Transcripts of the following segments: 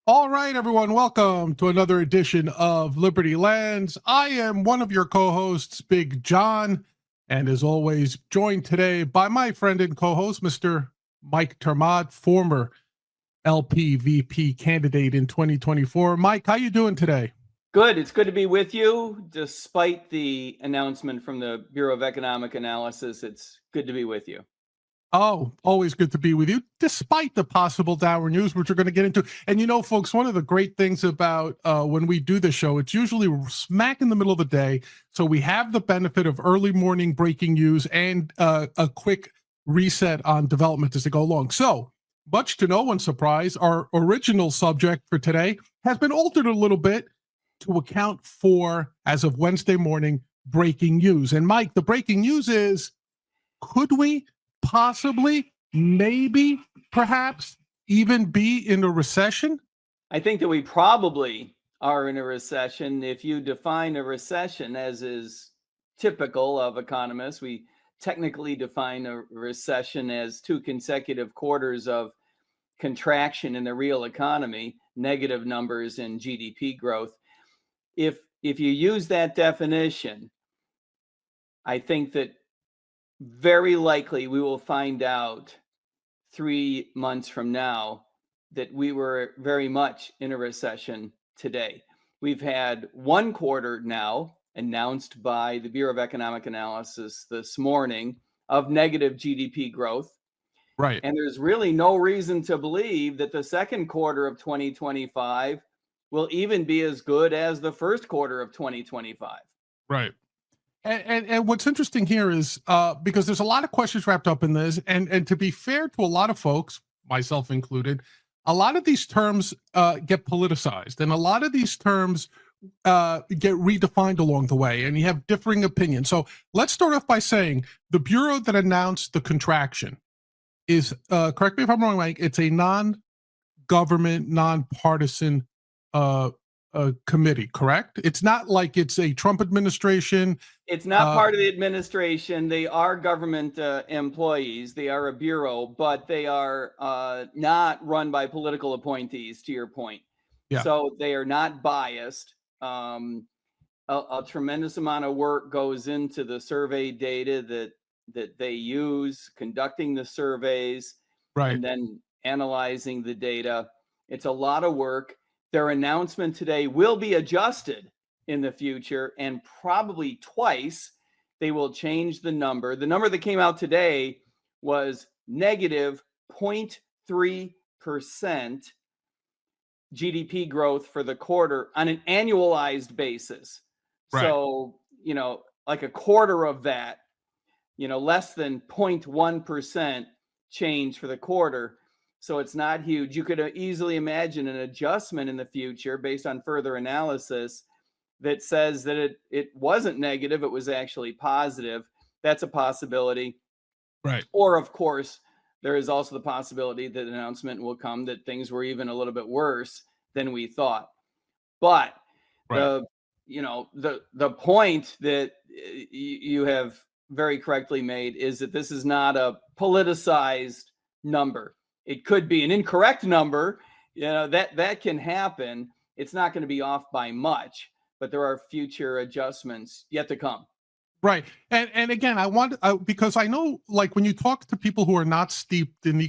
All right, everyone, welcome to another edition of Liberty Lands. I am one of your co-hosts, Big John, and as always, joined today by my friend and co-host, Mr. Mike Termott, former LPVP candidate in 2024. Mike, how you doing today? Good. It's good to be with you. Despite the announcement from the Bureau of Economic Analysis, it's good to be with you. Oh, always good to be with you, despite the possible downward news, which we're going to get into. And you know, folks, one of the great things about when we do the show, it's usually smack in the middle of the day. So we have the benefit of early morning breaking news and a quick reset on development as they go along. So, much to no one's surprise, our original subject for today has been altered a little bit to account for, as of Wednesday morning, breaking news. And Mike, the breaking news is, could we possibly, maybe, perhaps even be in a recession? I think that we probably are in a recession. If you define a recession, as is typical of economists, we technically define a recession as 2 consecutive quarters of contraction in the real economy, negative numbers in GDP growth. If you use that definition, I think that very likely we will find out 3 months from now that we were very much in a recession today. We've had one quarter now announced by the Bureau of Economic Analysis this morning of negative GDP growth. Right. And there's really no reason to believe that the second quarter of 2025 will even be as good as the first quarter of 2025. Right. And what's interesting here is because there's a lot of questions wrapped up in this, and to be fair to a lot of folks, myself included, a lot of these terms get politicized, and a lot of these terms get redefined along the way, and you have differing opinions. So let's start off by saying the bureau that announced the contraction is, correct me if I'm wrong, Mike, it's a non-government, nonpartisan committee, correct? It's not like it's a Trump administration. It's not part of the administration. They are government employees. They are a bureau, but they are not run by political appointees, to your point. Yeah. So they are not biased. A tremendous amount of work goes into the survey data that they use, conducting the surveys, Right. and then analyzing the data. It's a lot of work. Their announcement today will be adjusted in the future, and probably twice they will change the number. The number that came out today was negative 0.3% GDP growth for the quarter on an annualized basis. Right. So, like a quarter of that, less than 0.1% change for the quarter. So it's not huge. You could easily imagine an adjustment in the future based on further analysis that says that it wasn't negative, it was actually positive. That's a possibility. Right. Or, of course, there is also the possibility that an announcement will come that things were even a little bit worse than we thought. But Right. the point that you have very correctly made is that this is not a politicized number. It could be an incorrect number, that can happen. It's not going to be off by much, but there are future adjustments yet to come. Right. And again, because I know, like, when you talk to people who are not steeped in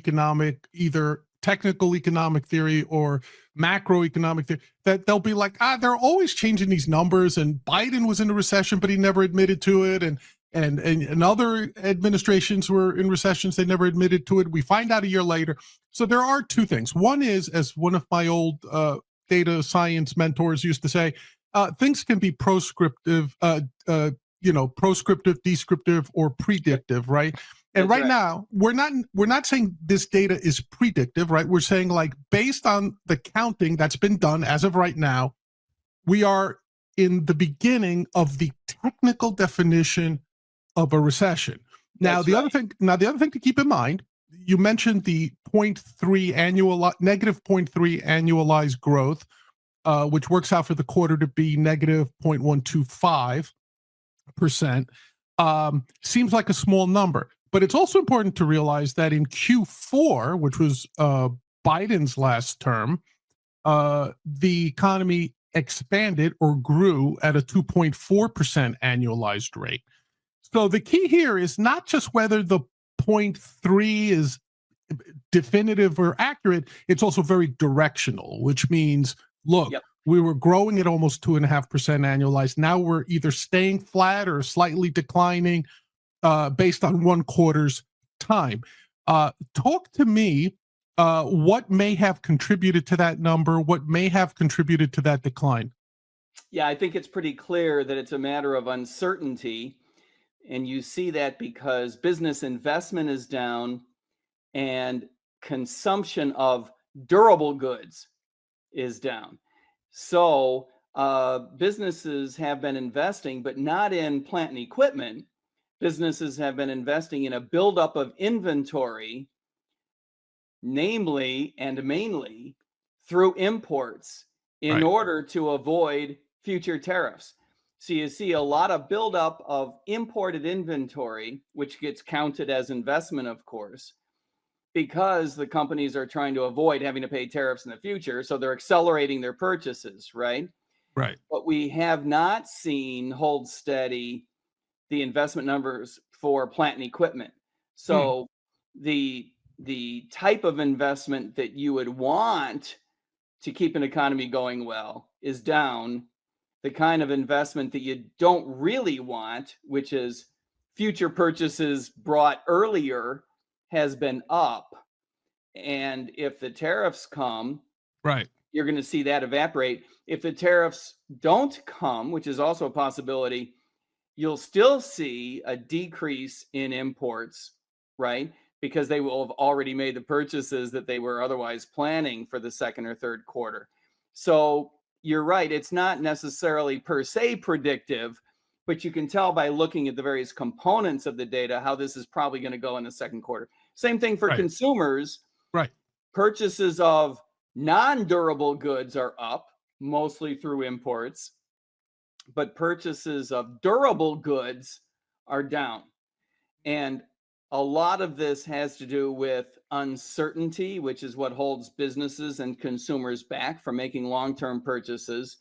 either technical economic theory or macroeconomic theory, that they'll be like, they're always changing these numbers, and Biden was in a recession, but he never admitted to it. And other administrations were in recessions, they never admitted to it. We find out a year later. So there are two things. One is, as one of my old data science mentors used to say, things can be proscriptive, proscriptive, descriptive, or predictive, right? And right now, we're not saying this data is predictive, right? We're saying, like, based on the counting that's been done as of right now, we are in the beginning of the technical definition of a recession. Now, the other thing to keep in mind, you mentioned the negative 0.3 annualized growth, which works out for the quarter to be negative 0.125%. Seems like a small number, but it's also important to realize that in Q4, which was Biden's last term, the economy expanded or grew at a 2.4% annualized rate. So the key here is not just whether the 0.3 is definitive or accurate, it's also very directional, which means, look, Yep. we were growing at almost 2.5% annualized. Now we're either staying flat or slightly declining based on one quarter's time. Talk to me what may have contributed to that number, what may have contributed to that decline. Yeah, I think it's pretty clear that it's a matter of uncertainty. And you see that because business investment is down and consumption of durable goods is down. So businesses have been investing, but not in plant and equipment. Businesses have been investing in a buildup of inventory, namely and mainly through imports in Right. order to avoid future tariffs. So you see a lot of buildup of imported inventory, which gets counted as investment, of course, because the companies are trying to avoid having to pay tariffs in the future. So they're accelerating their purchases, right? Right. But we have not seen hold steady the investment numbers for plant and equipment. Hmm. So the type of investment that you would want to keep an economy going well is down. The kind of investment that you don't really want, which is future purchases brought earlier, has been up. And if the tariffs come, Right. you're going to see that evaporate. If the tariffs don't come, which is also a possibility, you'll still see a decrease in imports, right? Because they will have already made the purchases that they were otherwise planning for the second or third quarter. So you're right. It's not necessarily per se predictive, but you can tell by looking at the various components of the data how this is probably going to go in the second quarter. Same thing for Right. consumers. Right. Purchases of non-durable goods are up, mostly through imports, but purchases of durable goods are down. And a lot of this has to do with uncertainty, which is what holds businesses and consumers back from making long-term purchases,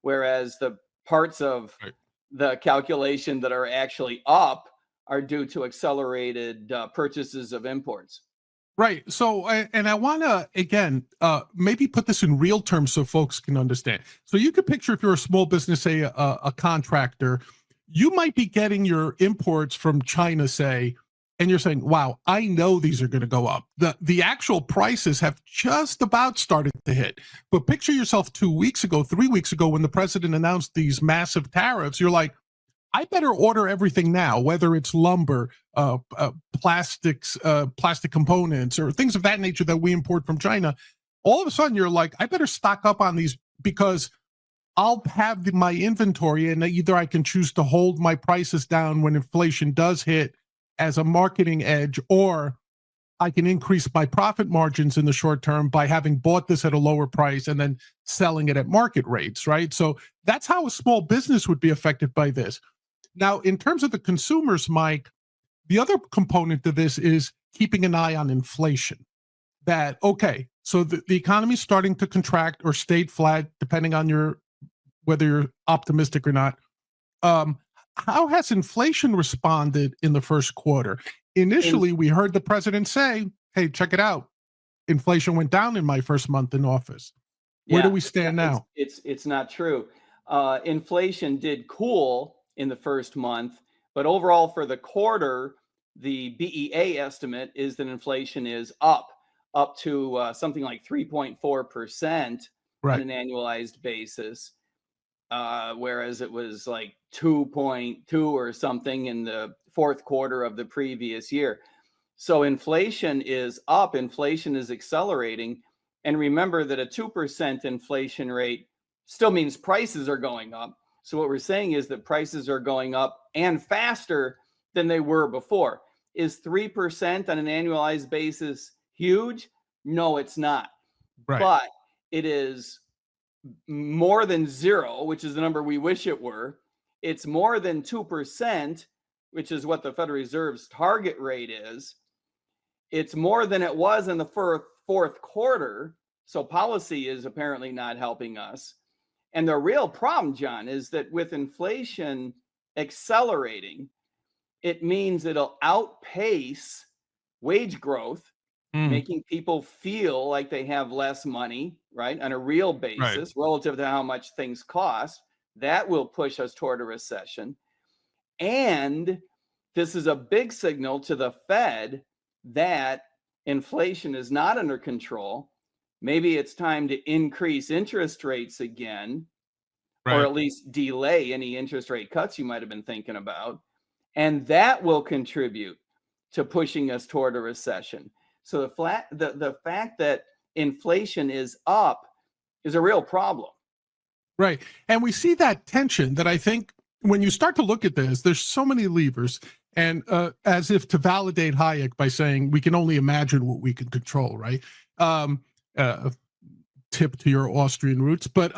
whereas the parts of Right. the calculation that are actually up are due to accelerated purchases of imports. Right. So, and I want to again maybe put this in real terms so folks can understand. So, you could picture if you're a small business, say a contractor, you might be getting your imports from China, say, and you're saying, "Wow, I know these are going to go up." The actual prices have just about started to hit. But picture yourself 2 weeks ago, 3 weeks ago, when the president announced these massive tariffs. You're like, I better order everything now, whether it's lumber, plastics, plastic components, or things of that nature that we import from China. All of a sudden, you're like, I better stock up on these because I'll have my inventory, and either I can choose to hold my prices down when inflation does hit as a marketing edge, or I can increase my profit margins in the short term by having bought this at a lower price and then selling it at market rates, right? So that's how a small business would be affected by this. Now, in terms of the consumers, Mike, the other component to this is keeping an eye on inflation. That, okay, so the economy's starting to contract or stayed flat, depending on whether you're optimistic or not. Um, how has inflation responded in the first quarter? In Initially, we heard the president say, hey, check it out. Inflation went down in my first month in office. Where do Yeah, we stand now? it's not true. Inflation did cool in the first month, but overall for the quarter, the BEA estimate is that inflation is up to something like 3.4% on Right. an annualized basis, whereas it was like 2.2 or something in the fourth quarter of the previous year. So inflation is up, inflation is accelerating. And remember that a 2% inflation rate still means prices are going up. So what we're saying is that prices are going up and faster than they were before. Is 3% on an annualized basis huge? No, it's not. Right. But it is more than zero, which is the number we wish it were. It's more than 2%, which is what the Federal Reserve's target rate is. It's more than it was in the fourth quarter. So policy is apparently not helping us. And the real problem, John, is that with inflation accelerating, it means it'll outpace wage growth, Mm, making people feel like they have less money, right, on a real right. basis relative to how much things cost. That will push us toward a recession. And this is a big signal to the Fed that inflation is not under control. Maybe it's time to increase interest rates again, or Right. at least delay any interest rate cuts you might have been thinking about. And that will contribute to pushing us toward a recession. So the fact that inflation is up is a real problem. Right. And we see that tension that I think when you start to look at this, there's so many levers. And as if to validate Hayek by saying we can only imagine what we can control, right? Um, Tip to your Austrian roots. But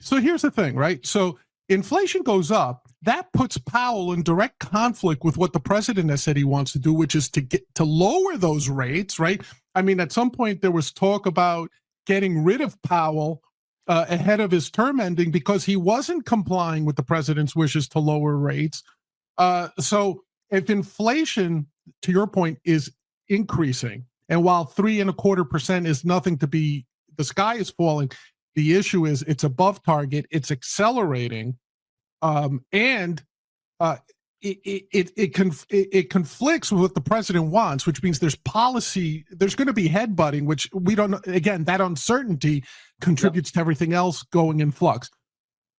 so here's the thing, right? So inflation goes up. That puts Powell in direct conflict with what the president has said he wants to do, which is to get to lower those rates, right? I mean, at some point there was talk about getting rid of Powell ahead of his term ending because he wasn't complying with the president's wishes to lower rates. So if inflation, to your point, is increasing, and while 3.25% is nothing to be, the sky is falling. The issue is it's above target, it's accelerating, and it conflicts with what the president wants, which means there's policy, there's going to be headbutting, which we don't know. Again, that uncertainty contributes to everything else going in flux.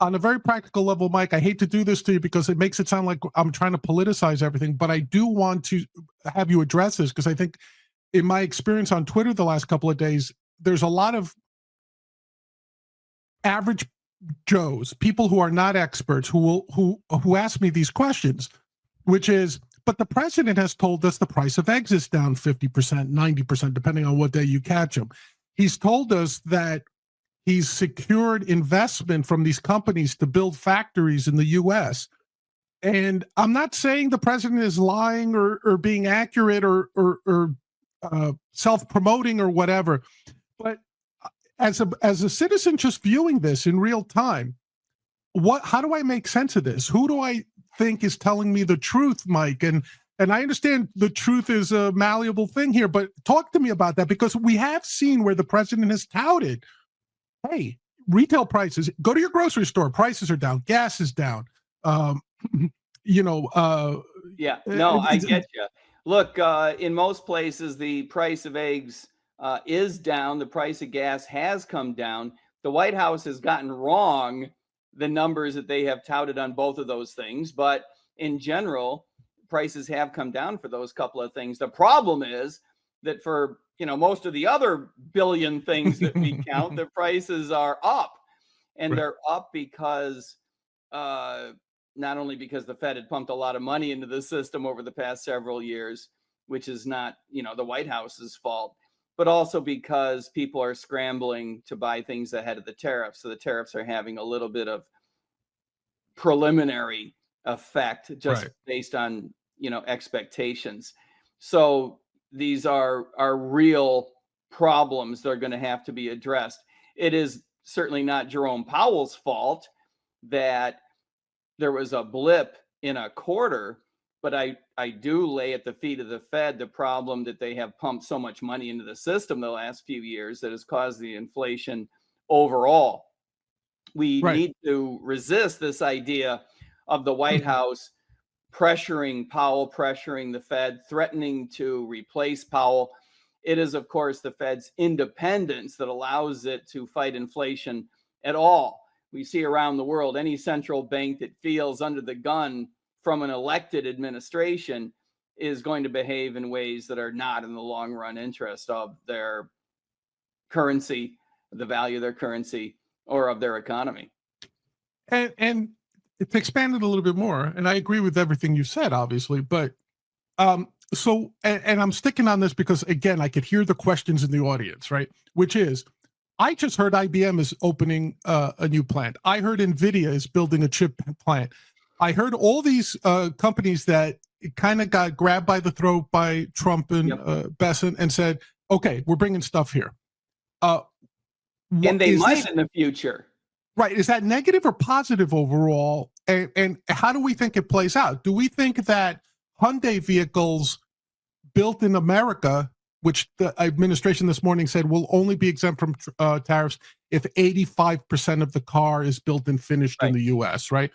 On a very practical level, Mike, I hate to do this to you because it makes it sound like I'm trying to politicize everything, but I do want to have you address this because I think in my experience on Twitter the last couple of days, there's a lot of average Joes, people who are not experts, who ask me these questions, which is, but the president has told us the price of eggs is down 50%, 90%, depending on what day you catch him. He's told us that he's secured investment from these companies to build factories in the U.S. And I'm not saying the president is lying or being accurate or self-promoting or whatever, but as a citizen just viewing this in real time, how do I make sense of this? Who do I think is telling me the truth, Mike? And I understand the truth is a malleable thing here, but talk to me about that, because we have seen where the president has touted, hey, retail prices, go to your grocery store, prices are down, gas is down. Yeah, no, I get you. Look, in most places, the price of eggs is down. The price of gas has come down. The White House has gotten wrong the numbers that they have touted on both of those things. But in general, prices have come down for those couple of things. The problem is that for most of the other billion things that we count, the prices are up. And Right. they're up because not only because the Fed had pumped a lot of money into the system over the past several years, which is not, the White House's fault, but also because people are scrambling to buy things ahead of the tariffs. So the tariffs are having a little bit of preliminary effect just Right. based on, expectations. So these are real problems that are going to have to be addressed. It is certainly not Jerome Powell's fault that there was a blip in a quarter, but I do lay at the feet of the Fed the problem that they have pumped so much money into the system the last few years that has caused the inflation overall. We Right. need to resist this idea of the White House pressuring Powell, pressuring the Fed, threatening to replace Powell. It is, of course, the Fed's independence that allows it to fight inflation at all. We see around the world, any central bank that feels under the gun from an elected administration is going to behave in ways that are not in the long run interest of their currency, the value of their currency, or of their economy. And to expand it a little bit more, and I agree with everything you said, obviously, but so I'm sticking on this because, again, I could hear the questions in the audience, right? Which is, I just heard IBM is opening a new plant. I heard NVIDIA is building a chip plant. I heard all these companies that kind of got grabbed by the throat by Trump and Besant and said, okay, we're bringing stuff here. And they is might this in the future. right? Is that negative or positive overall? And how do we think it plays out? Do we think that Hyundai vehicles built in America, which the administration this morning said will only be exempt from tariffs if 85% of the car is built and finished in Right. the US, right?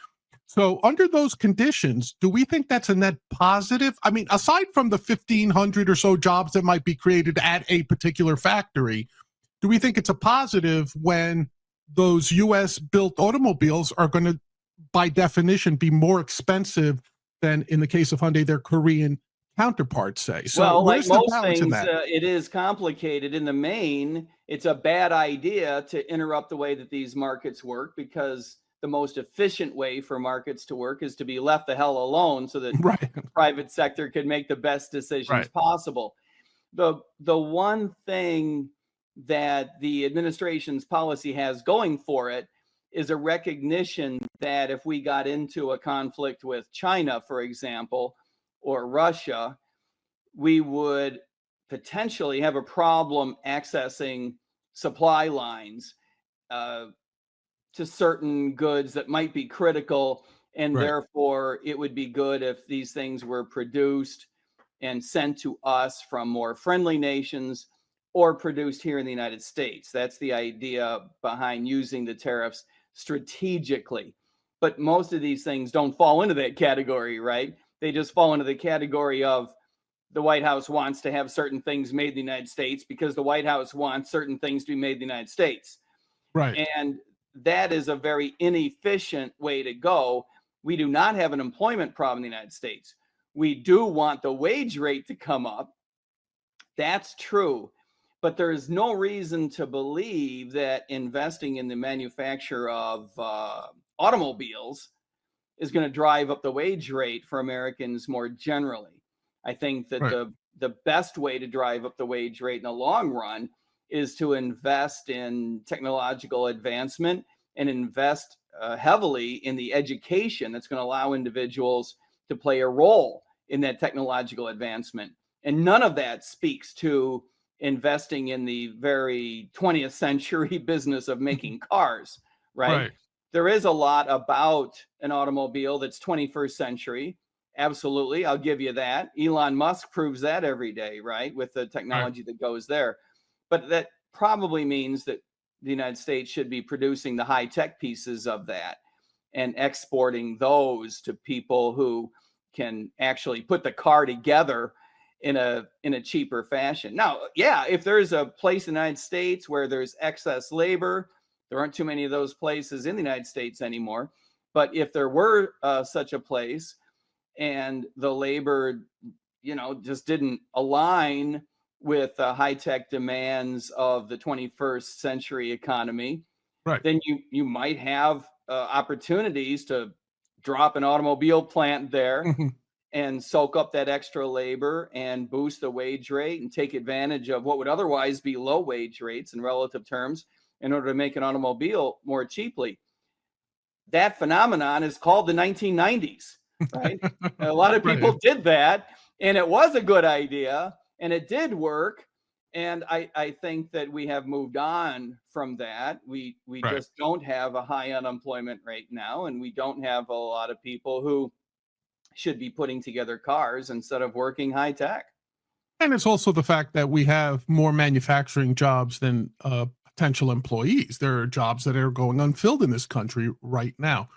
So under those conditions, do we think that's a net positive? I mean, aside from the 1,500 or so jobs that might be created at a particular factory, do we think it's a positive when those US built automobiles are going to, by definition, be more expensive than, in the case of Hyundai, their Korean counterparts say? So Well, like where's the most balance in things, that? it is complicated. In the main, it's a bad idea to interrupt the way that these markets work, because the most efficient way for markets to work is to be left the hell alone so that Right, the private sector can make the best decisions right, possible. The one thing that the administration's policy has going for it is a recognition that if we got into a conflict with China, for example, or Russia, we would potentially have a problem accessing supply lines to certain goods that might be critical, and right, therefore it would be good if these things were produced and sent to us from more friendly nations or produced here in the United States. That's the idea behind using the tariffs strategically. But most of these things don't fall into that category, right? They just fall into the category of the White House wants to have certain things made in the United States because the White House wants certain things to be made in the United States. right. And that is a very inefficient way to go. We do not have an employment problem in the United States. We do want the wage rate to come up. That's true. But there is no reason to believe that investing in the manufacture of automobiles is going to drive up the wage rate for Americans more generally. I think that Right. the best way to drive up the wage rate in the long run is to invest in technological advancement and invest heavily in the education that's going to allow individuals to play a role in that technological advancement. And none of that speaks to investing in the very 20th century business of making cars, right? Right. There is a lot about an automobile that's 21st century. Absolutely. I'll give you that. Elon Musk proves that every day, right? With the technology that goes there. But that probably means that the United States should be producing the high tech pieces of that and exporting those to people who can actually put the car together in a cheaper fashion. Now, yeah, if there's a place in the United States where there's excess labor, there aren't too many of those places in the United States anymore. But if there were such a place and the labor, just didn't align with the high-tech demands of the 21st century economy, Right. then you might have opportunities to drop an automobile plant there Mhm. and soak up that extra labor and boost the wage rate and take advantage of what would otherwise be low wage rates in relative terms in order to make an automobile more cheaply. That phenomenon is called the 1990s, right? A lot of people Right. did that, and it was a good idea, and it did work. And I think that we have moved on from that. We Right. just don't have a high unemployment rate now, and we don't have a lot of people who should be putting together cars instead of working high tech. And it's also the fact that we have more manufacturing jobs than potential employees. There are jobs that are going unfilled in this country right now.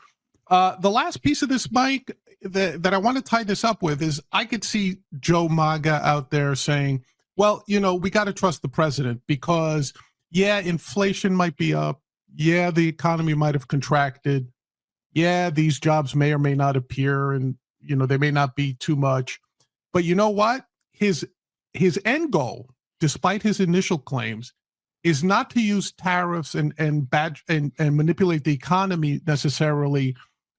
The last piece of this, Mike, that I want to tie this up with is I could see Joe MAGA out there saying, well, we got to trust the president because, yeah, inflation might be up. Yeah, the economy might have contracted. Yeah, these jobs may or may not appear and, they may not be too much. But you know what? His end goal, despite his initial claims, is not to use tariffs and manipulate the economy necessarily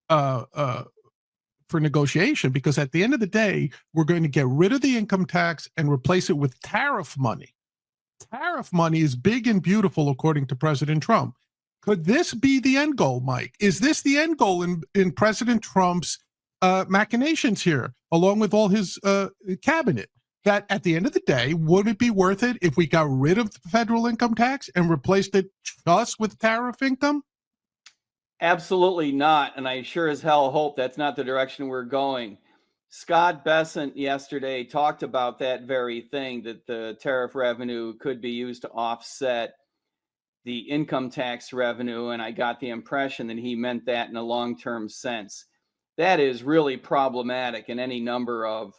for negotiation, because at the end of the day, we're going to get rid of the income tax and replace it with tariff money. Tariff money is big and beautiful, according to President Trump. Could this be the end goal, Mike? Is this the end goal in President Trump's machinations here, along with all his cabinet? that at the end of the day, would it be worth it if we got rid of the federal income tax and replaced it just with tariff income? Absolutely not. And I sure as hell hope that's not the direction we're going. Scott Bessent yesterday talked about that very thing, that the tariff revenue could be used to offset the income tax revenue. And I got the impression that he meant that in a long-term sense. That is really problematic in any number of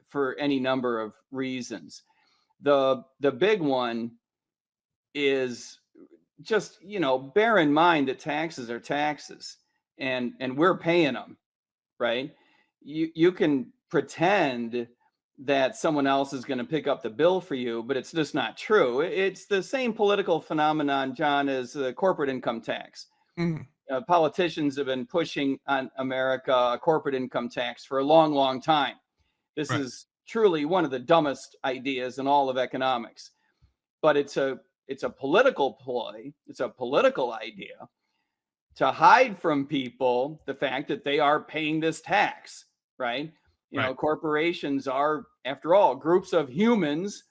for any number of reasons. The big one is just, bear in mind that taxes are taxes, and we're paying them, right? You can pretend that someone else is going to pick up the bill for you, but it's just not true. It's the same political phenomenon, John, as the corporate income tax. Mm. Politicians have been pushing on America a corporate income tax for a long, long time. This Right. is truly one of the dumbest ideas in all of economics, but it's a political ploy. It's a political idea to hide from people the fact that they are paying this tax, right? Right. Corporations are, after all, groups of humans.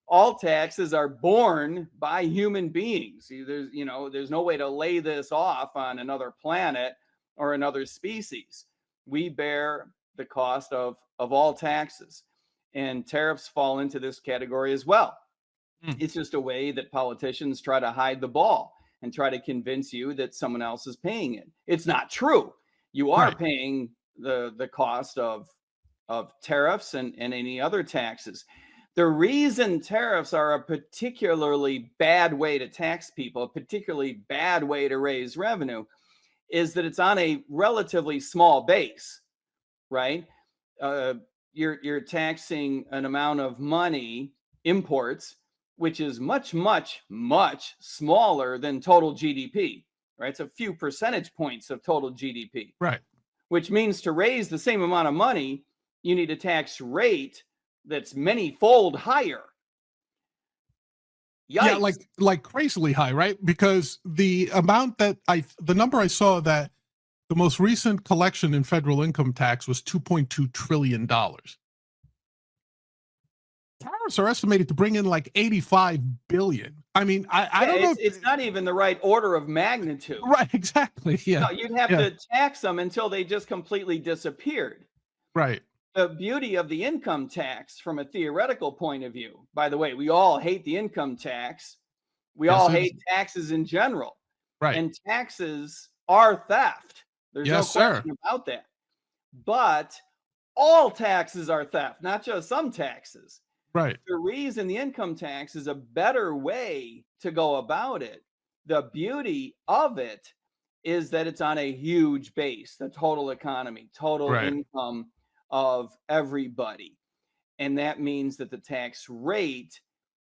All taxes are borne by human beings. There's no way to lay this off on another planet or another species. We bear the cost of all taxes, and tariffs fall into this category as well. It's just a way that politicians try to hide the ball and try to convince you that someone else is paying it. It's not true. You are Right. paying the cost of tariffs and any other taxes. The reason tariffs are a particularly bad way to tax people, a particularly bad way to raise revenue, is that it's on a relatively small base, right? You're taxing an amount of money, imports, which is much, much, much smaller than total GDP, right? It's a few percentage points of total GDP. Right. Which means to raise the same amount of money, you need a tax rate that's many-fold higher. Yikes. Yeah, like crazily high, right? Because the number I saw, that the most recent collection in federal income tax was $2.2 trillion. Tariffs are estimated to bring in like 85 billion. I mean, I don't know. It's not even the right order of magnitude. Right, exactly. Yeah. No, you'd have to tax them until they just completely disappeared. Right. The beauty of the income tax from a theoretical point of view, by the way, we all hate the income tax. We all hate taxes in general. Right. And taxes are theft. There's no question about that. But all taxes are theft, not just some taxes. Right. The reason the income tax is a better way to go about it, the beauty of it, is that it's on a huge base, the total economy, total income of everybody. And that means that the tax rate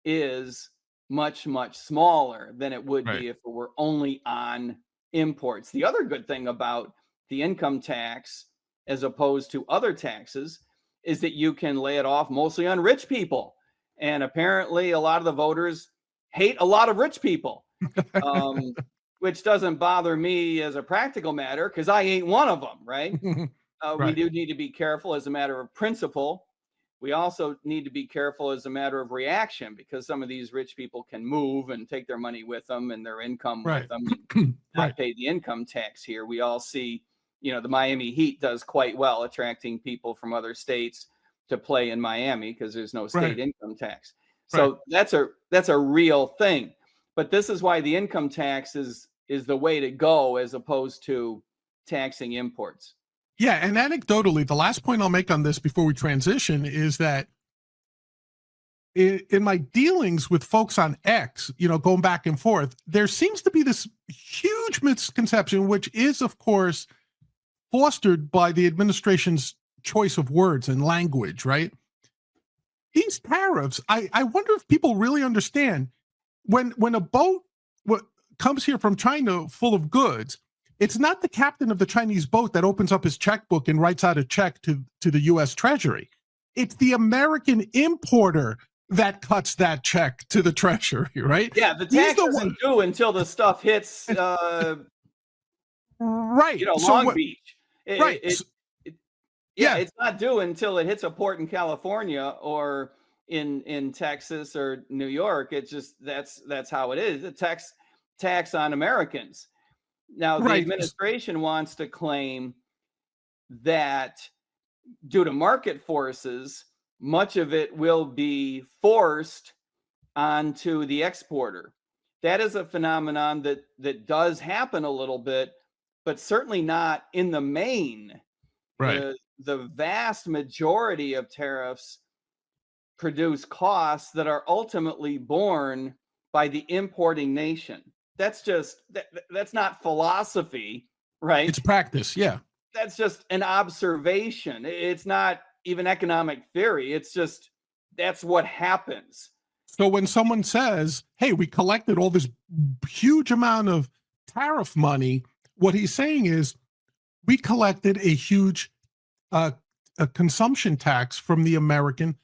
is much, much smaller than it would be if it were only on imports. The other good thing about the income tax, as opposed to other taxes, is that you can lay it off mostly on rich people. And apparently a lot of the voters hate a lot of rich people, which doesn't bother me as a practical matter because I ain't one of them, right? We do need to be careful as a matter of principle. We also need to be careful as a matter of reaction, because some of these rich people can move and take their money with them and their income with them, and not pay the income tax here. We all see, the Miami Heat does quite well attracting people from other states to play in Miami because there's no state income tax. So that's a real thing. But this is why the income tax is the way to go, as opposed to taxing imports. Yeah, and anecdotally, the last point I'll make on this before we transition is that in my dealings with folks on X, going back and forth, there seems to be this huge misconception, which is, of course, fostered by the administration's choice of words and language, right? These tariffs, I wonder if people really understand when a boat comes here from China full of goods, it's not the captain of the Chinese boat that opens up his checkbook and writes out a check to the U.S. Treasury. It's the American importer that cuts that check to the Treasury, right? Yeah, the tax isn't due until the stuff hits, Long Beach. Yeah, Yeah, it's not due until it hits a port in California or in Texas or New York. It's just that's how it is. The tax on Americans. Now, the right. administration wants to claim that due to market forces, much of it will be forced onto the exporter. That is a phenomenon that does happen a little bit, but certainly not in the main. Right. The vast majority of tariffs produce costs that are ultimately borne by the importing nation. That's just that's not philosophy, right? It's practice. Yeah. That's just an observation. It's not even economic theory. It's just that's what happens. So when someone says, "Hey, we collected all this huge amount of tariff money," what he's saying is we collected a huge uh, a consumption tax from the American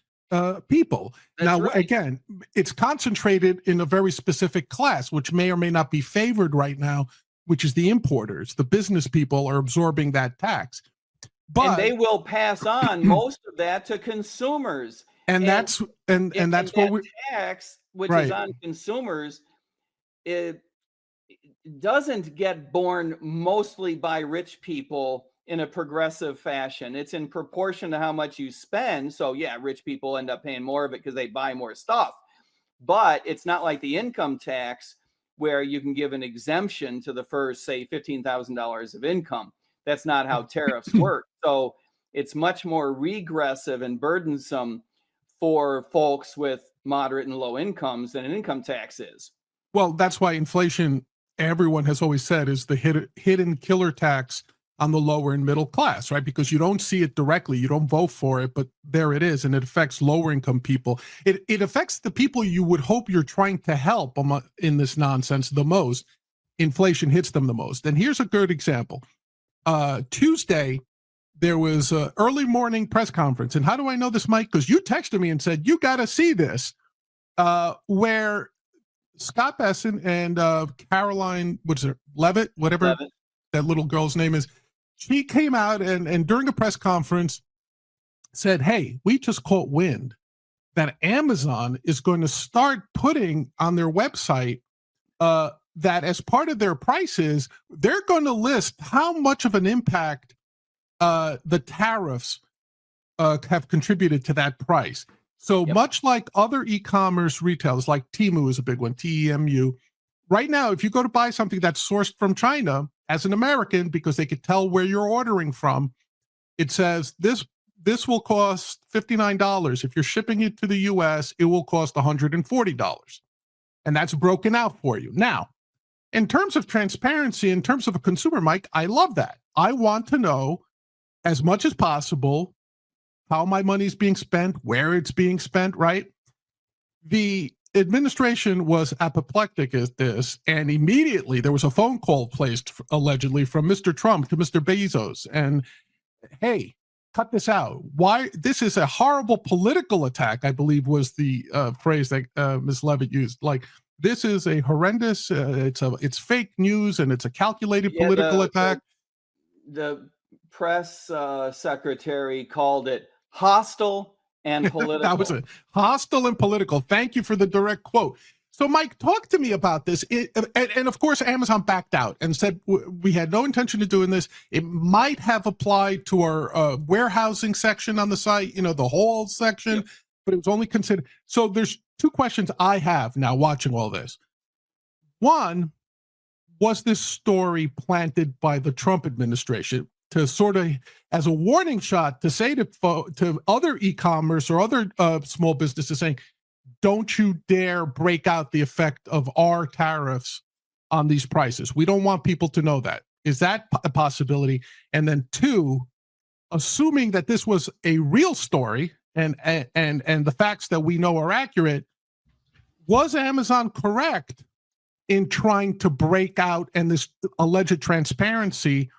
people. That's Now, right. again, it's concentrated in a very specific class, which may or may not be favored right now, which is the importers. The business people are absorbing that tax. And But they will pass on most of that to consumers. and And that's and and that's what that we tax, which is right. on consumers, it doesn't get borne mostly by rich people in a progressive fashion. It's in proportion to how much you spend. So yeah, rich people end up paying more of it because they buy more stuff. But it's not like the income tax where you can give an exemption to the first, say, $15,000 of income. That's not how tariffs work. So it's much more regressive and burdensome for folks with moderate and low incomes than an income tax is. Well, that's why inflation, everyone has always said, is the hidden killer tax on the lower and middle class, right? Because you don't see it directly, you don't vote for it, but there it is, and it affects lower income people. It affects the people you would hope you're trying to help in this nonsense the most. Inflation hits them the most. And here's a good example. Tuesday, there was an early morning press conference. And how do I know this, Mike? Because you texted me and said, you got to see this, where Scott Besson and Caroline, what's her, Levitt, whatever Levin. that little girl's name is, she came out and during a press conference said, "Hey, we just caught wind that Amazon is going to start putting on their website that as part of their prices, they're going to list how much of an impact the tariffs have contributed to that price." So Yep. much like other e-commerce retailers, like Temu is a big one, TEMU. Right now, if you go to buy something that's sourced from China as an American, because they could tell where you're ordering from, it says this will cost $59. If you're shipping it to the US, it will cost $140. And that's broken out for you. Now, in terms of transparency, in terms of a consumer, Mike, I love that. I want to know as much as possible how my money is being spent, where it's being spent, right? The administration was apoplectic at this, and immediately there was a phone call placed allegedly from Mr. Trump to Mr. Bezos, and hey, cut this out. Why? This is a horrible political attack, I believe was the phrase that Ms. Levitt used. Like, this is a horrendous, it's fake news, and it's a calculated Yeah, political attack. the press secretary called it hostile and That was political. a hostile and political. Thank you for the direct quote. So, Mike, talk to me about this. And of course, Amazon backed out and said we had no intention of doing this. It might have applied to our warehousing section on the site, the whole section, Yep. but it was only considered. So, there's two questions I have now watching all this. One, was this story planted by the Trump administration to sort of as a warning shot to say to other e-commerce or other small businesses, saying, don't you dare break out the effect of our tariffs on these prices. We don't want people to know that. Is that a possibility? And then two, assuming that this was a real story and the facts that we know are accurate, was Amazon correct in trying to break out and this alleged transparency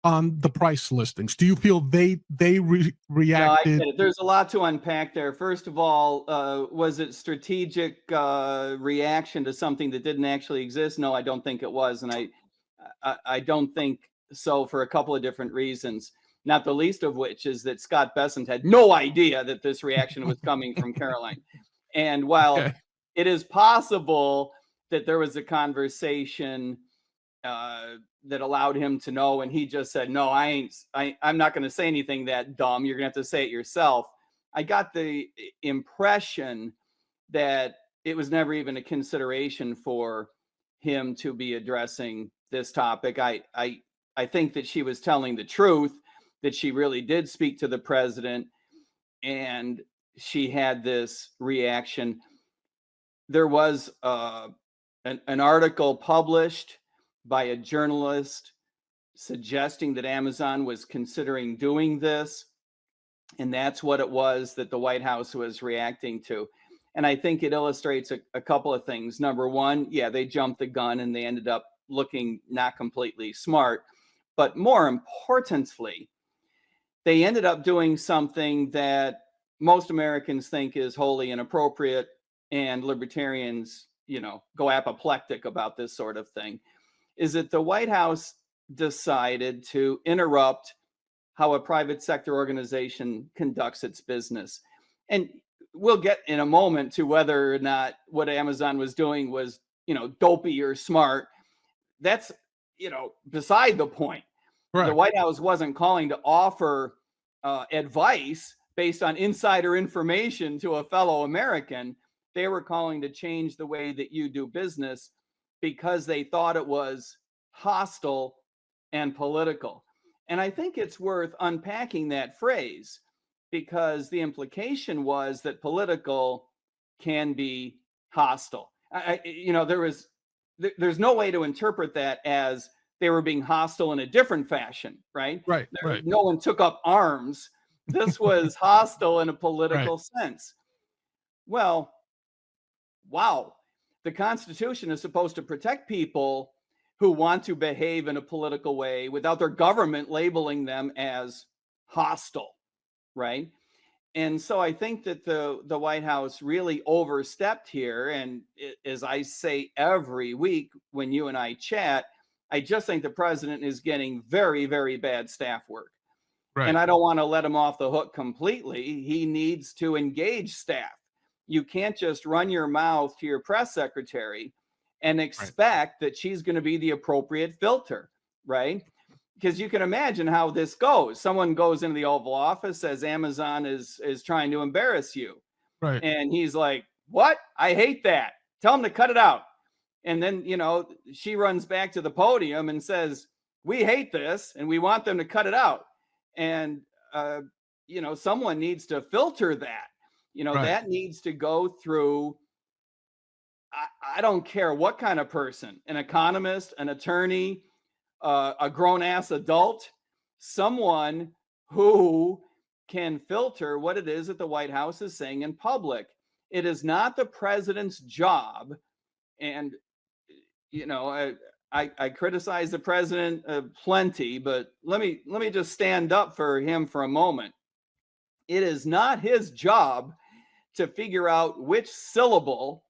on the price listings? Do you feel they No, I reacted? get it. There's a lot to unpack there. First of all, was it strategic reaction to something that didn't actually exist? No, I don't think it was, and I don't think so for a couple of different reasons. not the least of which is that Scott Bessent had no idea that this reaction was coming from Caroline. And while it is possible that there was a conversation that allowed him to know, and he just said, no, I'm not going to say anything that dumb. You're going to have to say it yourself. I got the impression that it was never even a consideration for him to be addressing this topic. I think that she was telling the truth, that she really did speak to the president, and she had this reaction. There was an article published by a journalist suggesting that Amazon was considering doing this, and that's what it was that the White House was reacting to. And I think it illustrates a couple of things. Number one, yeah, they jumped the gun and they ended up looking not completely smart. But more importantly, they ended up doing something that most Americans think is wholly inappropriate, and libertarians, go apoplectic about this sort of thing, is that the White House decided to interrupt how a private sector organization conducts its business. And we'll get in a moment to whether or not what Amazon was doing was, dopey or smart. That's, beside the point. Right. The White House wasn't calling to offer advice based on insider information to a fellow American. They were calling to change the way that you do business because they thought it was hostile and political. And I think it's worth unpacking that phrase, because the implication was that political can be hostile. There's no way to interpret that as they were being hostile in a different fashion, right? Right. No one took up arms. This was hostile in a political sense. Well, wow. The Constitution is supposed to protect people who want to behave in a political way without their government labeling them as hostile, right? And so I think that the White House really overstepped here. And as I say every week when you and I chat, I just think the president is getting very, very bad staff work. Right. And I don't want to let him off the hook completely. He needs to engage staff. You can't just run your mouth to your press secretary and expect that she's going to be the appropriate filter, right? Because you can imagine how this goes. Someone goes into the Oval Office, says Amazon is trying to embarrass you. Right. And he's like, what? I hate that. Tell him to cut it out. And then, she runs back to the podium and says, we hate this and we want them to cut it out. And, someone needs to filter that. That needs to go through, I don't care what kind of person, an economist, an attorney, a grown-ass adult, someone who can filter what it is that the White House is saying in public. It is not the president's job. And, I criticize the president plenty, but let me just stand up for him for a moment. It is not his job to figure out which syllable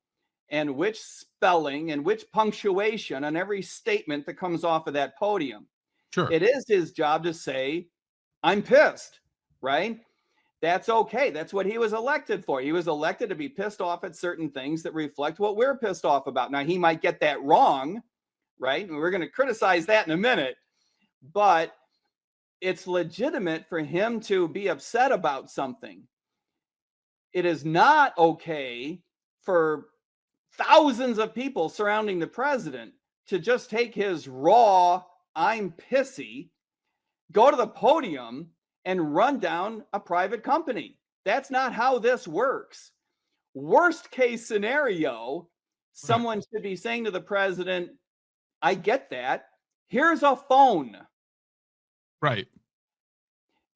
and which spelling and which punctuation on every statement that comes off of that podium. Sure. It is his job to say, I'm pissed, right? That's okay. That's what he was elected for. He was elected to be pissed off at certain things that reflect what we're pissed off about. Now, he might get that wrong, right? And we're going to criticize that in a minute, but it's legitimate for him to be upset about something. It is not okay for thousands of people surrounding the president to just take his raw, I'm pissy, go to the podium and run down a private company. That's not how this works. Worst case scenario, someone should be saying to the president, I get that. Here's a phone. Right.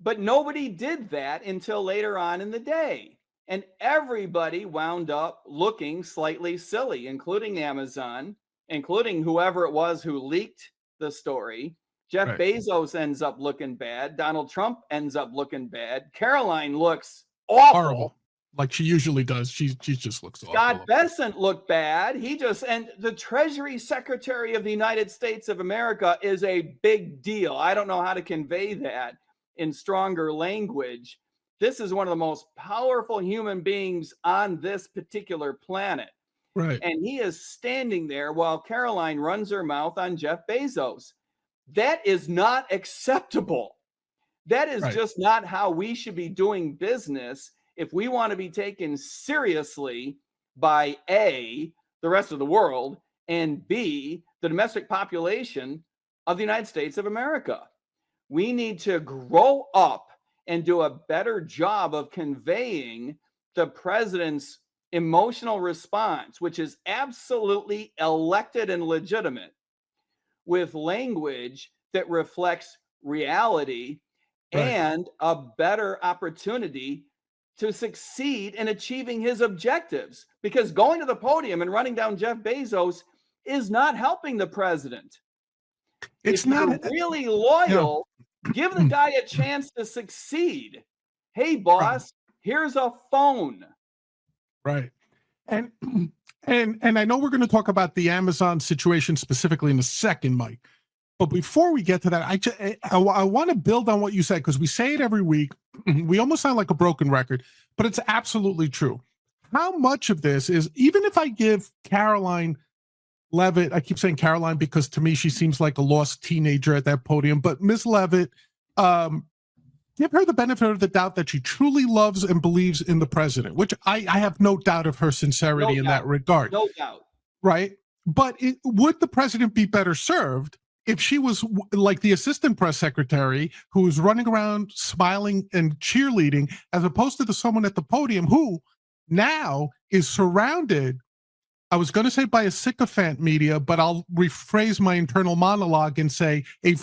But nobody did that until later on in the day. And everybody wound up looking slightly silly, including Amazon, including whoever it was who leaked the story. Jeff Bezos ends up looking bad. Donald Trump ends up looking bad. Caroline looks awful. Horrible. Like she usually does. She just looks awful. Scott Bessent looked bad. And the Treasury Secretary of the United States of America is a big deal. I don't know how to convey that. in stronger language. This is one of the most powerful human beings on this particular planet. Right. And he is standing there while Caroline runs her mouth on Jeff Bezos. That is not acceptable. That is Right. just not how we should be doing business if we want to be taken seriously by A, the rest of the world, and B, the domestic population of the United States of America. We need to grow up and do a better job of conveying the president's emotional response, which is absolutely elected and legitimate, with language that reflects reality Right. and a better opportunity to succeed in achieving his objectives. Because going to the podium and running down Jeff Bezos is not helping the president. It's If you're not really loyal, give the guy a chance to succeed. Hey, boss, here's a phone. right. And I know we're going to talk about the Amazon situation specifically in a second, Mike. But before we get to that, I want to build on what you said, because we say it every week. We almost sound like a broken record, but it's absolutely true. How much of this is, even if I give Caroline Levitt, I keep saying Caroline because to me she seems like a lost teenager at that podium, but Ms. Levitt, give her the benefit of the doubt that she truly loves and believes in the president, which I have no doubt of her sincerity in that regard. No doubt. Right? But would the president be better served if she was like the assistant press secretary who was running around smiling and cheerleading, as opposed to someone at the podium who now is surrounded, I was going to say by a sycophant media, but I'll rephrase my internal monologue and say a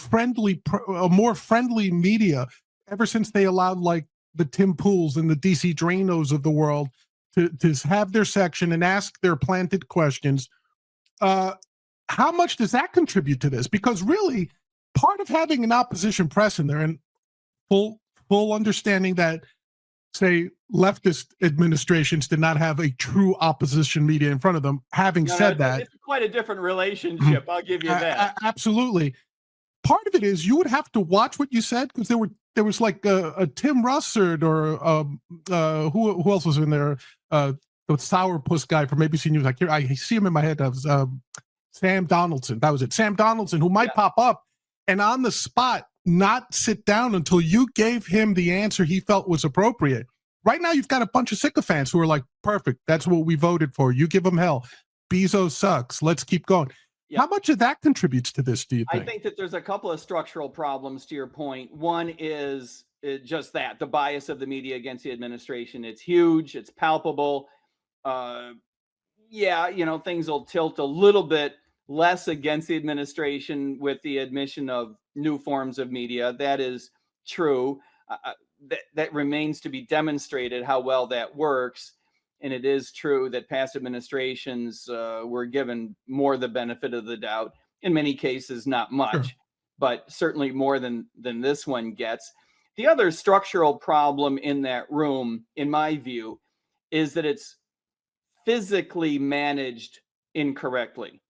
more friendly media, ever since they allowed like the Tim Pools and the DC Drainos of the world to have their section and ask their planted questions. How much does that contribute to this? Because really, part of having an opposition press in there, and full understanding that, say, leftist administrations did not have a true opposition media in front of them. Having said that, it's quite a different relationship. I'll give you that. Absolutely. Part of it is you would have to watch what you said, because there was like a Tim Russert or who else was in there? The sourpuss guy from ABC News. I see him in my head. That was Sam Donaldson. That was it. Sam Donaldson, who might pop up and on the spot not sit down until you gave him the answer he felt was appropriate. Right now, you've got a bunch of sycophants who are like, perfect, that's what we voted for. You give them hell. Bezos sucks. Let's keep going. How much of that contributes to this, do you think? I think that there's a couple of structural problems to your point. One is just that, the bias of the media against the administration. It's huge. It's palpable. Things will tilt a little bit less against the administration with the admission of new forms of media. That is true. That remains to be demonstrated how well that works. And it is true that past administrations were given more the benefit of the doubt. In many cases, not much, but certainly more than this one gets. The other structural problem in that room, in my view, is that it's physically managed incorrectly.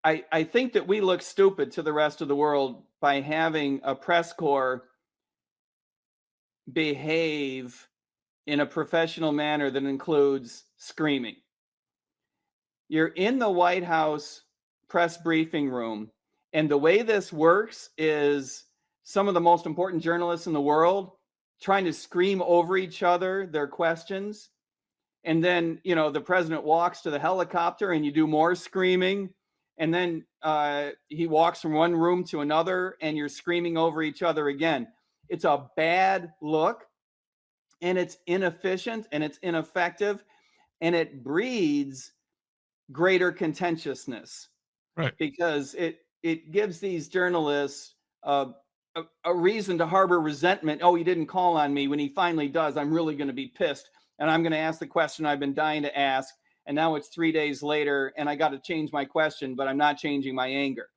I think that we look stupid to the rest of the world by having a press corps behave in a professional manner that includes screaming. You're in the White House press briefing room, and the way this works is some of the most important journalists in the world trying to scream over each other their questions. And then, the president walks to the helicopter and you do more screaming. And then he walks from one room to another and you're screaming over each other again. It's a bad look, and it's inefficient, and it's ineffective, and it breeds greater contentiousness. Right. Because it gives these journalists a reason to harbor resentment. Oh, he didn't call on me. When he finally does, I'm really going to be pissed. And I'm going to ask the question I've been dying to ask. And now it's 3 days later and I got to change my question, but I'm not changing my anger.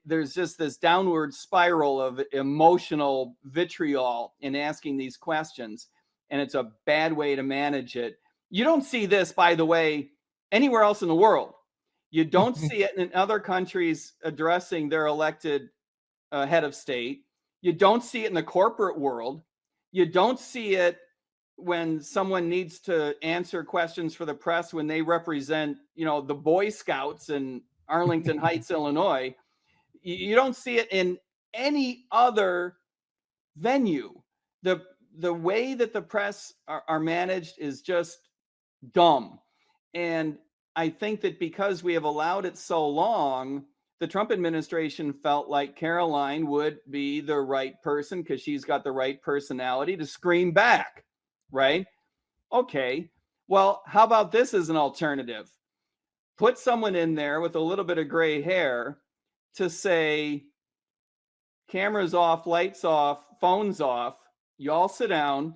There's just this downward spiral of emotional vitriol in asking these questions. And it's a bad way to manage it. You don't see this, by the way, anywhere else in the world. You don't see it in other countries addressing their elected head of state. You don't see it in the corporate world. You don't see it when someone needs to answer questions for the press when they represent, the Boy Scouts in Arlington Heights, Illinois. You don't see it in any other venue. The way that the press are managed is just dumb. And I think that because we have allowed it so long, the Trump administration felt like Caroline would be the right person because she's got the right personality to scream back, right? Okay, well, how about this as an alternative? Put someone in there with a little bit of gray hair to say, cameras off, lights off, phones off, you all sit down.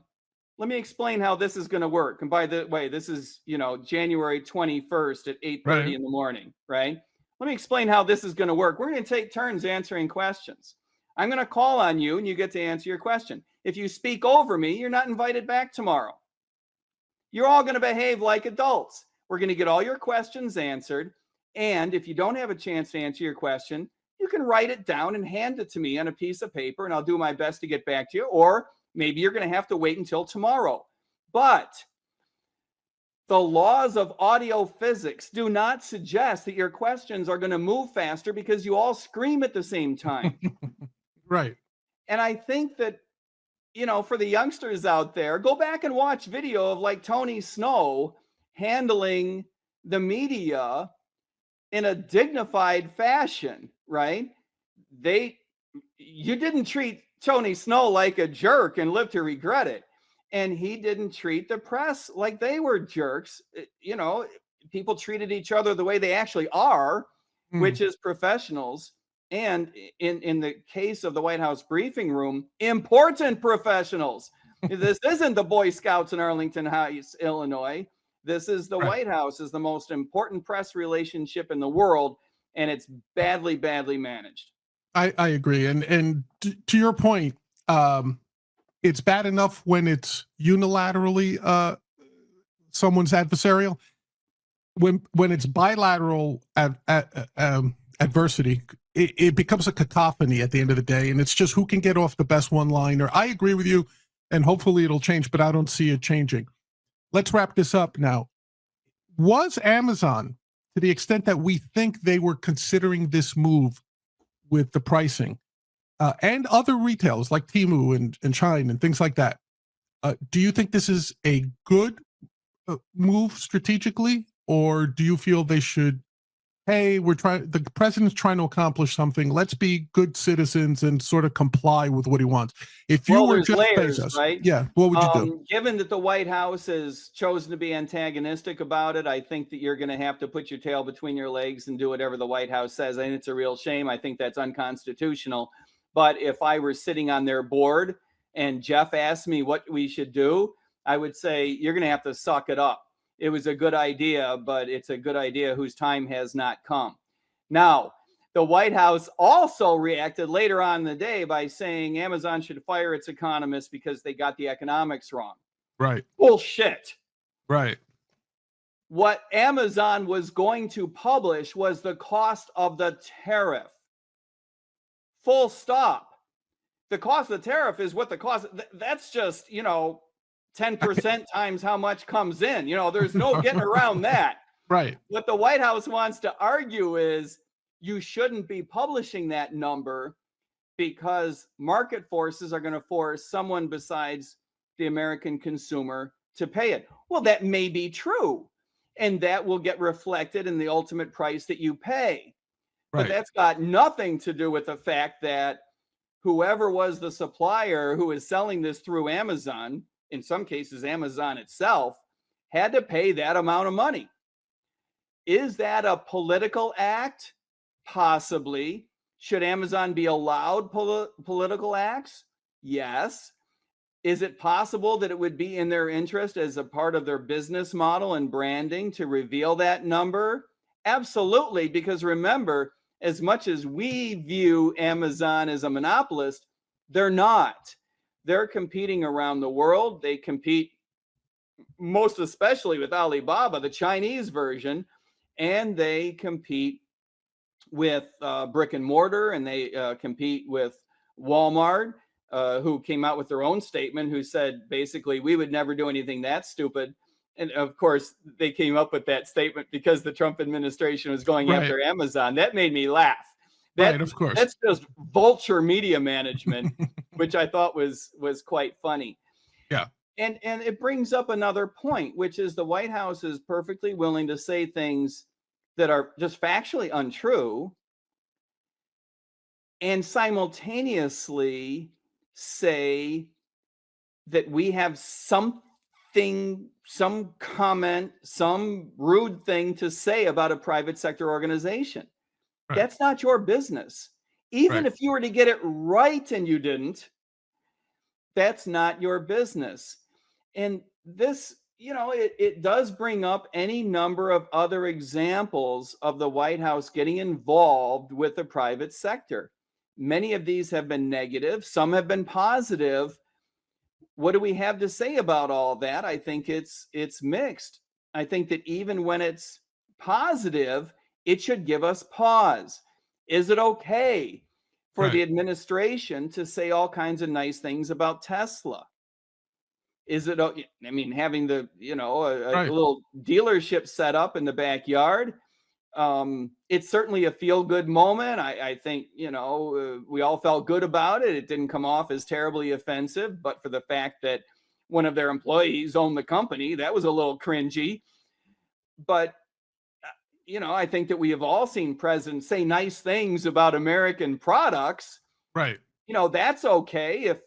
Let me explain how this is going to work. And by the way, this is, January 21st at 8:30 in the morning, right? Let me explain how this is going to work. We're going to take turns answering questions. I'm going to call on you and you get to answer your question. If you speak over me, you're not invited back tomorrow. You're all going to behave like adults. We're going to get all your questions answered. And if you don't have a chance to answer your question, you can write it down and hand it to me on a piece of paper, and I'll do my best to get back to you. Or maybe you're going to have to wait until tomorrow. But the laws of audio physics do not suggest that your questions are going to move faster because you all scream at the same time. Right. And I think that, for the youngsters out there, go back and watch video of like Tony Snow handling the media in a dignified fashion, right? You didn't treat Tony Snow like a jerk and live to regret it. And he didn't treat the press like they were jerks. People treated each other the way they actually are, which is professionals. And in the case of the White House briefing room, important professionals. This isn't the Boy Scouts in Arlington Heights, Illinois. This is the White House, is the most important press relationship in the world, and it's badly, badly managed. I agree. And to your point, it's bad enough when it's unilaterally someone's adversarial. When it's bilateral adversity, it becomes a cacophony at the end of the day, and it's just who can get off the best one-liner. I agree with you, and hopefully it'll change, but I don't see it changing. Let's wrap this up now. Was Amazon, to the extent that we think they were considering this move with the pricing, and other retailers like Temu and China and things like that, do you think this is a good move strategically, or do you feel they should, hey, the president's trying to accomplish something, let's be good citizens and sort of comply with what he wants? If you were Jeff Bezos, right? Yeah, what would you do? Given that the White House has chosen to be antagonistic about it, I think that you're going to have to put your tail between your legs and do whatever the White House says. And it's a real shame. I think that's unconstitutional. But if I were sitting on their board and Jeff asked me what we should do, I would say, you're going to have to suck it up. It was a good idea, but it's a good idea whose time has not come. Now, the White House also reacted later on in the day by saying Amazon should fire its economists because they got the economics wrong. Right. Bullshit. Right. What Amazon was going to publish was the cost of the tariff. Full stop. The cost of the tariff is what the cost, that's just, 10% times how much comes in. There's no getting around that. Right. What the White House wants to argue is you shouldn't be publishing that number because market forces are going to force someone besides the American consumer to pay it. Well, that may be true, and that will get reflected in the ultimate price that you pay. Right. But that's got nothing to do with the fact that whoever was the supplier who is selling this through Amazon, in some cases Amazon itself, had to pay that amount of money. Is that a political act? Possibly. Should Amazon be allowed political acts? Yes. Is it possible that it would be in their interest as a part of their business model and branding to reveal that number? Absolutely, because remember, as much as we view Amazon as a monopolist, they're not. They're competing around the world. They compete most especially with Alibaba, the Chinese version, and they compete with brick and mortar, and they compete with Walmart, who came out with their own statement, who said basically we would never do anything that stupid. And of course, they came up with that statement because the Trump administration was going after Amazon. That made me laugh. Right, of course. That's just vulture media management, which I thought was quite funny. Yeah. And it brings up another point, which is the White House is perfectly willing to say things that are just factually untrue and simultaneously say that we have something, some comment, some rude thing to say about a private sector organization. Right. That's not your business. Even if you were to get it right and you didn't, that's not your business. And this, it does bring up any number of other examples of the White House getting involved with the private sector. Many of these have been negative. Some have been positive. What do we have to say about all that? I think it's mixed. I think that even when it's positive, it should give us pause. Is it okay for the administration to say all kinds of nice things about Tesla? Is it, having the, a little dealership set up in the backyard? It's certainly a feel-good moment. I think, we all felt good about it. It didn't come off as terribly offensive, but for the fact that one of their employees owned the company, that was a little cringy. But, I think that we have all seen presidents say nice things about American products. Right. That's okay. If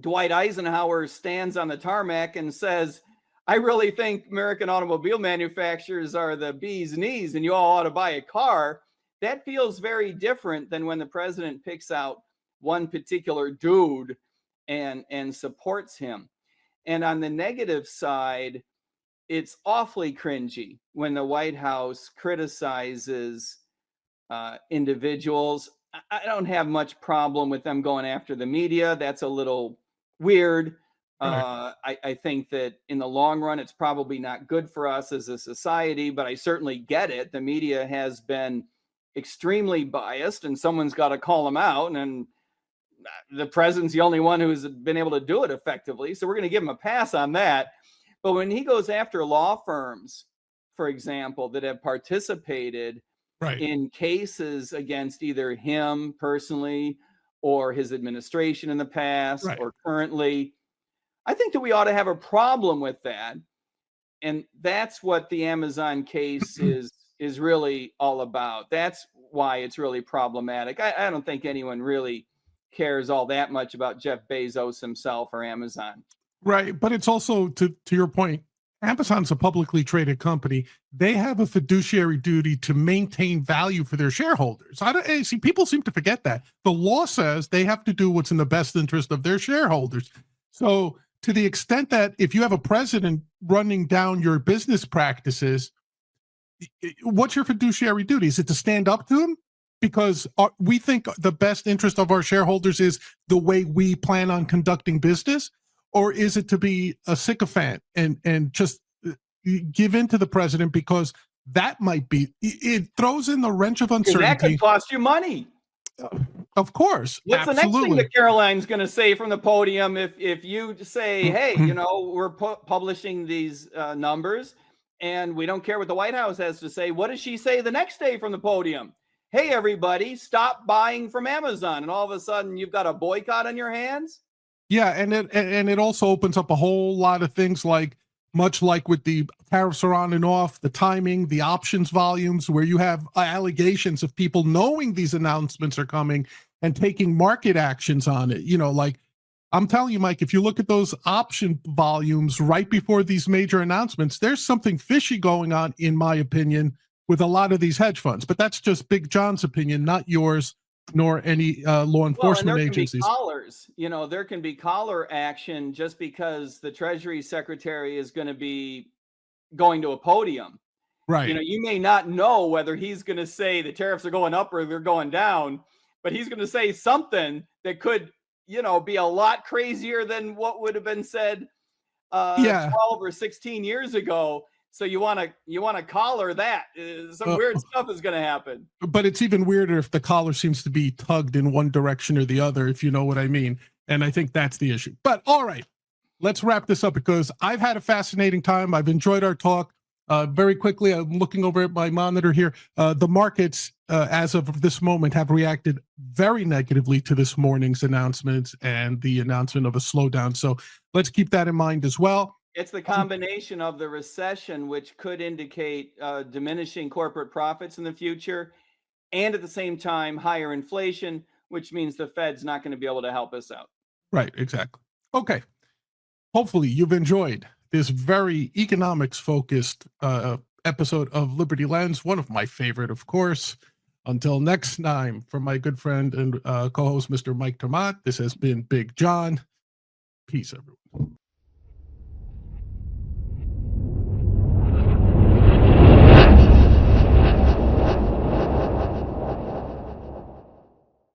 Dwight Eisenhower stands on the tarmac and says, I really think American automobile manufacturers are the bee's knees and you all ought to buy a car, that feels very different than when the president picks out one particular dude and supports him. And on the negative side, it's awfully cringy when the White House criticizes individuals. I don't have much problem with them going after the media. That's a little weird. I think that in the long run, it's probably not good for us as a society, but I certainly get it. The media has been extremely biased and someone's got to call them out. And the president's the only one who's been able to do it effectively. So we're going to give him a pass on that. But when he goes after law firms, for example, that have participated in cases against either him personally or his administration in the past or currently, I think that we ought to have a problem with that. And that's what the Amazon case is really all about. That's why it's really problematic. I don't think anyone really cares all that much about Jeff Bezos himself or Amazon. Right. But it's also, to your point, Amazon's a publicly traded company. They have a fiduciary duty to maintain value for their shareholders. See, people seem to forget that. The law says they have to do what's in the best interest of their shareholders. So to the extent that if you have a president running down your business practices, what's your fiduciary duty? Is it to stand up to him? Because we think the best interest of our shareholders is the way we plan on conducting business? Or is it to be a sycophant and just give in to the president because that might be, it throws in the wrench of uncertainty. That could cost you money. Of course. What's absolutely. The next thing that Caroline's going to say from the podium if you say, hey, we're publishing these numbers and we don't care what the White House has to say. What does she say the next day from the podium? Hey, everybody, stop buying from Amazon. And all of a sudden you've got a boycott on your hands. Yeah, and it also opens up a whole lot of things, like much like with the tariffs are on and off, the timing, the options volumes, where you have allegations of people knowing these announcements are coming and taking market actions on it. Like I'm telling you, Mike, if you look at those option volumes right before these major announcements, there's something fishy going on, in my opinion, with a lot of these hedge funds. But that's just Big John's opinion, not yours, nor any law enforcement agencies. There can be collar action just because the Treasury Secretary is going to be going to a podium. Right. You may not know whether he's going to say the tariffs are going up or they're going down, but he's going to say something that could, be a lot crazier than what would have been said 12 or 16 years ago. So you want to collar that. Some weird stuff is going to happen. But it's even weirder if the collar seems to be tugged in one direction or the other, if you know what I mean. And I think that's the issue. But all right, let's wrap this up because I've had a fascinating time. I've enjoyed our talk. Very quickly, I'm looking over at my monitor here. The markets, as of this moment, have reacted very negatively to this morning's announcements and the announcement of a slowdown. So let's keep that in mind as well. It's the combination of the recession, which could indicate diminishing corporate profits in the future, and at the same time, higher inflation, which means the Fed's not going to be able to help us out. Right, exactly. Okay. Hopefully you've enjoyed this very economics-focused episode of Liberty Lens, one of my favorite, of course. Until next time, from my good friend and co-host, Mr. Mike Termott, this has been Big John. Peace, everyone.